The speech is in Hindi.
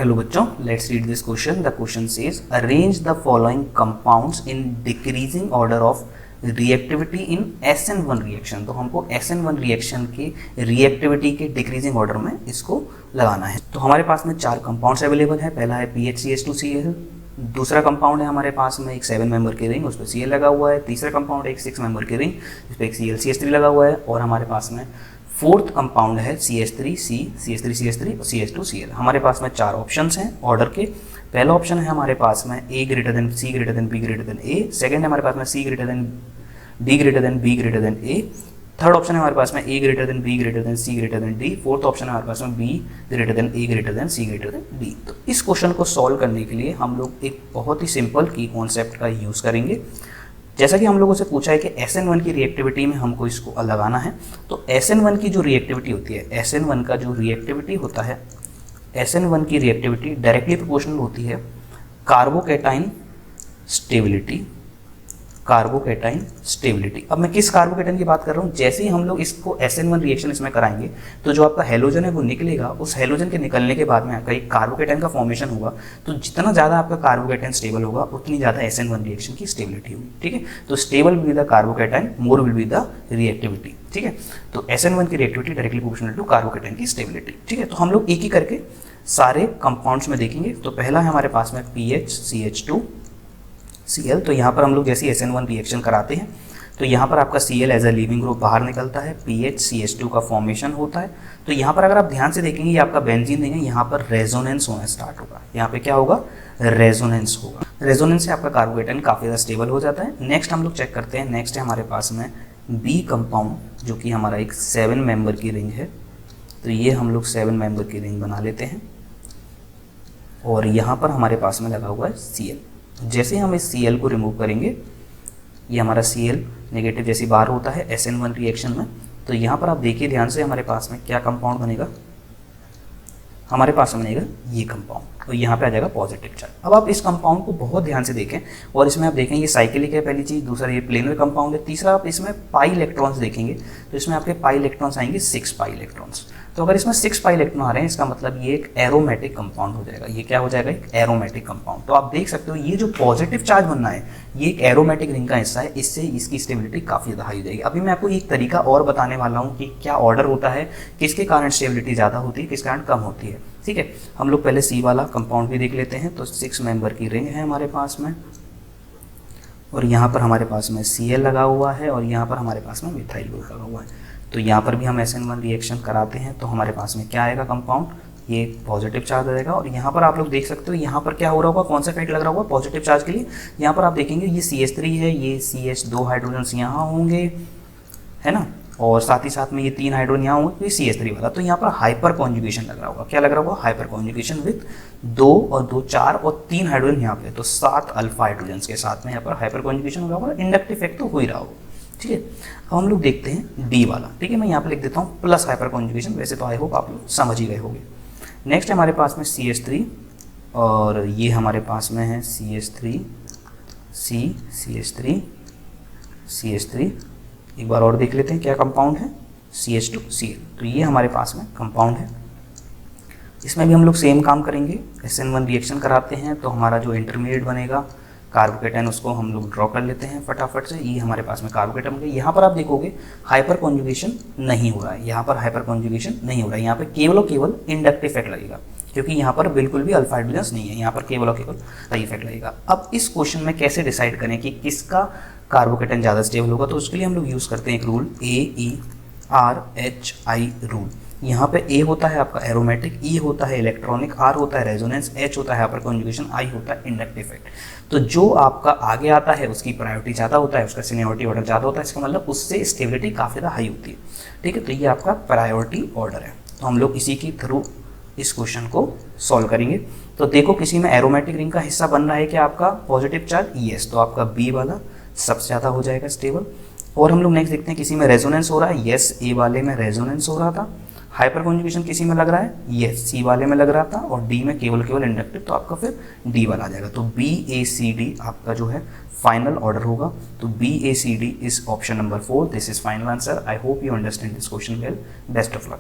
हेलो बच्चों, let's read this question. The question says arrange the following compounds in decreasing order of reactivity in SN1 reaction. तो हमको SN1 रिएक्शन के रिएक्टिविटी के डिक्रीजिंग ऑर्डर में इसको लगाना है। तो हमारे पास में 4 कंपाउंड्स अवेलेबल है। पहला है PHCH2Cl, दूसरा कंपाउंड है हमारे पास में एक 7 मेंबर की रिंग, उस पर Cl लगा हुआ है। तीसरा कंपाउंड है एक 6 मेंबर की रिंग, उस पर एक ClCH3 लगा हुआ है। और हमारे पास में फोर्थ कंपाउंड है CH3 और CH2Cl। हमारे पास में 4 ऑप्शंस हैं ऑर्डर के। पहला ऑप्शन है हमारे पास में A greater than C greater than B greater than A। Second है हमारे पास में C greater than D greater than B greater than A। Third option है हमारे पास में A greater than B greater than C greater than D। Fourth option है हमारे पास में B greater than A greater than C greater than D। तो इस क्वेश्चन को सॉल्व करने के लिए हम लोग एक बहुत ही सिंपल की कॉन्सेप्ट का यूज़ करेंगे। जैसा कि हम लोगों से पूछा है कि SN1 की रिएक्टिविटी में हमको इसको लगाना है, तो SN1 की जो रिएक्टिविटी होती है, SN1 का जो रिएक्टिविटी होता है, SN1 की रिएक्टिविटी डायरेक्टली प्रोपोर्शनल होती है कार्बोकैटाइन स्टेबिलिटी। Carbocation stability. अब मैं किस कार्बोकैटाइन की बात कर रहा हूँ? जैसे ही हम लोग इसको SN1 रिएक्शन इसमें कराएंगे तो जो आपका हेलोजन है वो निकलेगा। उस हेलोजन के निकलने के बाद में आपका एक कार्बोकैटाइन का फॉर्मेशन होगा। तो जितना ज़्यादा आपका कार्बोकैटाइन स्टेबल होगा उतनी ज़्यादा SN1 रिएक्शन की स्टेबिलिटी होगी। ठीक है, तो stable will be the carbocation, more will be the reactivity. ठीक है, तो SN1 की reactivity directly proportional to carbocation की स्टेबिलिटी। ठीक है, तो हम लोग एक ही करके सारे कंपाउंड्स में देखेंगे। तो पहला है हमारे पास में PHCH2Cl। तो यहाँ पर हम लोग जैसे SN1 रिएक्शन कराते हैं तो यहाँ पर आपका Cl as a leaving group बाहर निकलता है, PHCH2 का फॉर्मेशन होता है। तो यहाँ पर अगर आप ध्यान से देखेंगे ये आपका बेंजीन देंगे, यहाँ पर रेजोनेंस होना स्टार्ट होगा। यहाँ पे क्या होगा? रेजोनेंस होगा। रेजोनेंस से आपका कार्बोकैटाइन काफ़ी ज़्यादा स्टेबल हो जाता है। नेक्स्ट हम लोग चेक करते हैं। नेक्स्ट है हमारे पास में B कंपाउंड, जो कि हमारा एक 7 मेंबर की रिंग है। तो ये हम लोग 7 मेंबर की रिंग बना लेते हैं और यहाँ पर हमारे पास में लगा हुआ है Cl। जैसे हम इस Cl को रिमूव करेंगे, ये हमारा Cl नेगेटिव जैसी बाहर होता है SN1 रिएक्शन में। तो यहाँ पर आप देखिए ध्यान से, हमारे पास में क्या कंपाउंड बनेगा? हमारे पास में बनेगा ये कंपाउंड और यहाँ पे आ जाएगा पॉजिटिव चार्ज। अब आप इस कंपाउंड को बहुत ध्यान से देखें और इसमें आप देखें ये साइक्लिक है पहली चीज़, दूसरा ये प्लेनर कंपाउंड है, तीसरा आप इसमें पाई इलेक्ट्रॉन्स देखेंगे तो इसमें आपके पाई इलेक्ट्रॉन्स आएंगे 6 पाई इलेक्ट्रॉन्स। तो अगर इसमें 6 पाई इलेक्ट्रॉन आ रहे हैं इसका मतलब ये एक एरोमेटिक कंपाउंड हो जाएगा। ये क्या हो जाएगा? एक एरोमेटिक कंपाउंड। तो आप देख सकते हो ये जो पॉजिटिव चार्ज बनना है ये एक एरोमेटिक रिंग का हिस्सा है, इससे इसकी स्टेबिलिटी काफ़ी ज़्यादा हाई हो जाएगी। अभी मैं आपको एक तरीका और बताने वाला हूँ कि क्या ऑर्डर होता है, किसके कारण स्टेबिलिटी ज़्यादा होती है, किस कारण कम होती है। ठीक है, हम लोग पहले C वाला कंपाउंड भी देख लेते हैं। तो 6 मेंबर की रिंग है हमारे पास में और यहाँ पर हमारे पास में Cl लगा हुआ है और यहाँ पर हमारे पास में मिथाइल ग्रुप लगा हुआ है। तो यहाँ पर भी हम SN1 रिएक्शन कराते हैं तो हमारे पास में क्या आएगा कंपाउंड? ये पॉजिटिव चार्ज आ जाएगा। और यहाँ पर आप लोग देख सकते हो यहाँ पर क्या हो रहा होगा, कौन सा इफेक्ट लग रहा होगा पॉजिटिव चार्ज के लिए। यहाँ पर आप देखेंगे ये CH3 है, ये CH2 हाइड्रोजन यहाँ होंगे, है ना, और साथ ही साथ में ये 3 हाइड्रोजन यहाँ होंगे, तो ये CH3 वाला। तो यहाँ पर हाइपर कॉन्जुगेशन लग रहा होगा। क्या लग रहा होगा? हाइपर कॉन्जुगेशन विथ 2 और 2 4 और 3 हाइड्रोजन यहाँ पे, तो 7 अल्फा हाइड्रोजन के साथ में यहाँ पर हाइपर कॉन्जुगेशन हो रहा होगा। इंडक्टिव इफेक्ट तो हो ही रहा होगा। ठीक है, अब हम लोग देखते हैं D वाला। ठीक है, मैं यहाँ पे लिख देता हूँ प्लस हाइपर कॉन्जुगेशन, वैसे तो आई होप आप लोग समझ ही गए होंगे। नेक्स्ट है हमारे पास में CH3 और ये हमारे पास में है CH3 C CH3 एक बार और देख लेते हैं क्या कंपाउंड है, CH2Cl। तो ये हमारे पास में कंपाउंड है। इसमें भी हम लोग सेम काम करेंगे, SN1 रिएक्शन कराते हैं तो हमारा जो इंटरमीडिएट बनेगा कार्बोकैटाइन उसको हम लोग ड्रॉ कर लेते हैं फटाफट से। ये हमारे पास में कार्बोकैटाइन बन गया। यहाँ पर आप देखोगे हाइपर कॉन्जुगेशन नहीं हो रहा है, यहाँ पर हाइपर कॉन्जुगेशन नहीं हो रहा है। यहाँ पे केवल और केवल इंडक्टिव इफेक्ट लगेगा क्योंकि यहाँ पर बिल्कुल भी अल्फा हाइड्रोजन नहीं है, यहाँ पर केवल और केवल सही इफेक्ट लगेगा। अब इस क्वेश्चन में कैसे डिसाइड करें कि किसका कार्बोकैटाइन ज़्यादा स्टेबल होगा? तो उसके लिए हम लोग यूज़ करते हैं एक रूल, AERHI रूल। यहाँ पे A होता है आपका एरोमेटिक, E होता है इलेक्ट्रॉनिक, R होता है रेजोनेंस, H होता है हाइपर कॉन्जुगेशन, I होता है इंडक्टिव इफेक्ट। तो जो आपका आगे आता है उसकी प्रायोरिटी ज़्यादा होता है, उसका सीनियरिटी ऑर्डर ज़्यादा होता है, इसका मतलब उससे स्टेबिलिटी काफ़ी ज़्यादा हाई होती है। ठीक है, तो ये आपका प्रायोरिटी ऑर्डर है। तो हम लोग इसी के थ्रू इस क्वेश्चन को सॉल्व करेंगे। तो देखो किसी में एरोमेटिक रिंग का हिस्सा बन रहा है क्या आपका पॉजिटिव चार्ज? यस, तो आपका B वाला सबसे ज़्यादा हो जाएगा स्टेबल। और हम लोग नेक्स्ट देखते हैं किसी में रेजोनेंस हो रहा है। यस, A वाले में रेजोनेंस हो रहा था। हाइपर कॉन्जुगेशन किसी में लग रहा है? यस, C वाले में लग रहा था। और D में केवल इंडक्टिव, तो आपका फिर D वाला आ जाएगा। तो BACD आपका जो है फाइनल ऑर्डर होगा। तो BACD is option number 4। This is final answer. I hope you understand this question well. Best of luck.